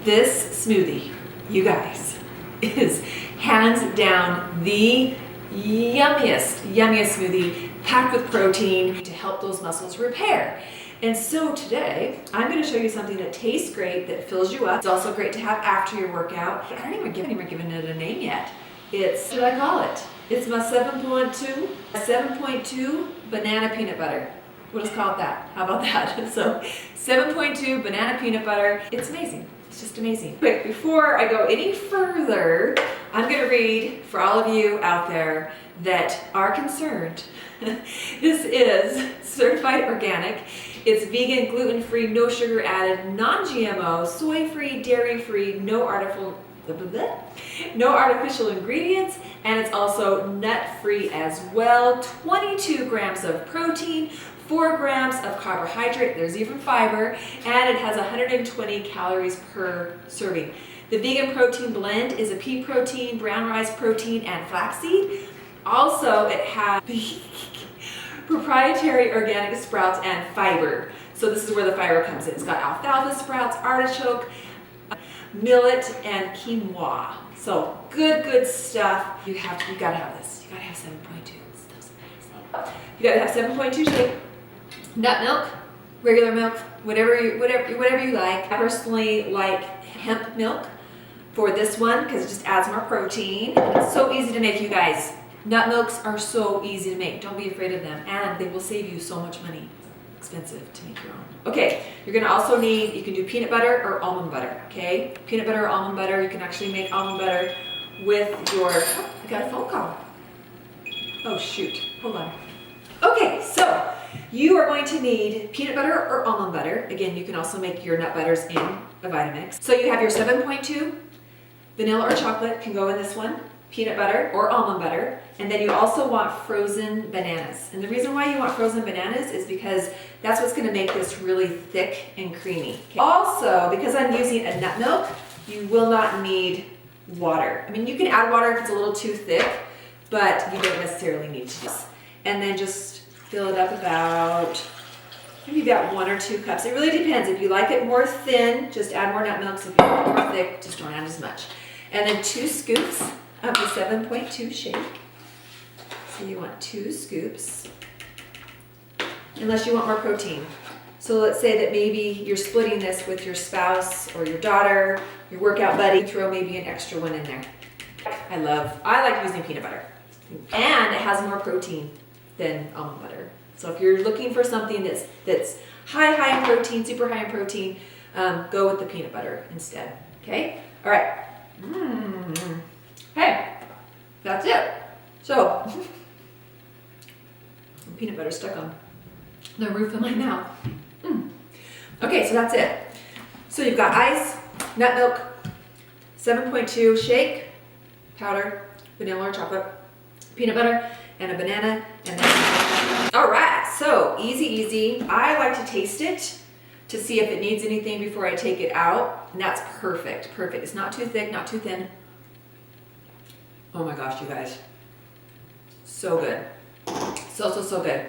This smoothie, you guys, is hands down the yummiest smoothie, packed with protein to help those muscles repair. And so today, I'm going to show you something that tastes great, that fills you up. It's also great to have after your workout. I haven't even given it a name yet. It's, what do I call it? It's my 7.2 banana peanut butter. We'll just call it that. How about that? So 7.2 banana peanut butter. It's amazing. It's just amazing. Quick, before I go any further, I'm going to read for all of you out there that are concerned. This is certified organic. It's vegan, gluten-free, no sugar added, non-GMO, soy-free, dairy-free, no artificial ingredients, and it's also nut-free as well. 22 grams of protein, 4 grams of carbohydrate, there's even fiber, and it has 120 calories per serving. The vegan protein blend is a pea protein, brown rice protein, and flaxseed. Also, it has proprietary organic sprouts and fiber. So this is where the fiber comes in. It's got alfalfa sprouts, artichoke, millet, and quinoa. So good stuff. You gotta have this. You gotta have 7.2. You gotta have 7.2 shake, nut milk, regular milk, whatever you like. I personally like hemp milk for this one because it just adds more protein. It's so easy to make, you guys. Nut milks are so easy to make. Don't be afraid of them, and they will save you so much money. Expensive to make your own. Okay, you're gonna also need, you can do peanut butter or almond butter, okay? Peanut butter or almond butter, you can actually make almond butter with your, oh, I got a phone call. Oh shoot, hold on. Okay, so you are going to need peanut butter or almond butter. Again, you can also make your nut butters in a Vitamix. So you have your 7.2, vanilla or chocolate can go in this one, peanut butter or almond butter, and then you also want frozen bananas. And the reason why you want frozen bananas is because that's what's going to make this really thick and creamy. Okay. Also, because I'm using a nut milk, you will not need water. I mean, you can add water if it's a little too thick, but you don't necessarily need to. And then just fill it up maybe about 1 or 2 cups. It really depends. If you like it more thin, just add more nut milks. If you want it more thick, just don't add as much. And then 2 scoops of the 7.2 shake. So you want 2 scoops, unless you want more protein. So let's say that maybe you're splitting this with your spouse or your daughter, your workout buddy, throw maybe an extra one in there. I like using peanut butter. And it has more protein than almond butter. So if you're looking for something that's high in protein, super high in protein, go with the peanut butter instead. Okay? All right. Hey, that's it. So, peanut butter stuck on the roof of my mouth. Okay, so that's it. So you've got ice, nut milk, 7.2 shake, powder, vanilla or chocolate, peanut butter, and a banana, and then, all right, so easy. I like to taste it to see if it needs anything before I take it out, and that's perfect. It's not too thick, not too thin. Oh my gosh, you guys. So good. So good.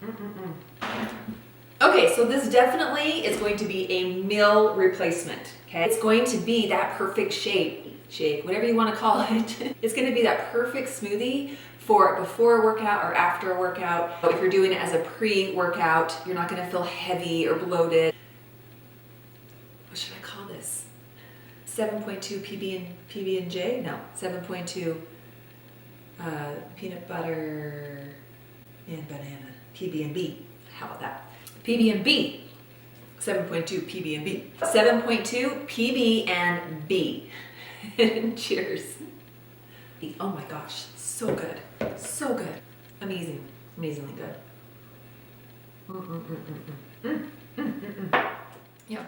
Okay, so this definitely is going to be a meal replacement, okay? It's going to be that perfect shake, whatever you want to call it. It's going to be that perfect smoothie for before a workout or after a workout. If you're doing it as a pre-workout, you're not going to feel heavy or bloated. What should I call this? 7.2 PB&J? No, 7.2 peanut butter and banana. PB&B. How about that? PB&B. 7.2 PB&B. 7.2 PB&B. Cheers. Oh my gosh, so good. So good. Amazingly good. Yeah.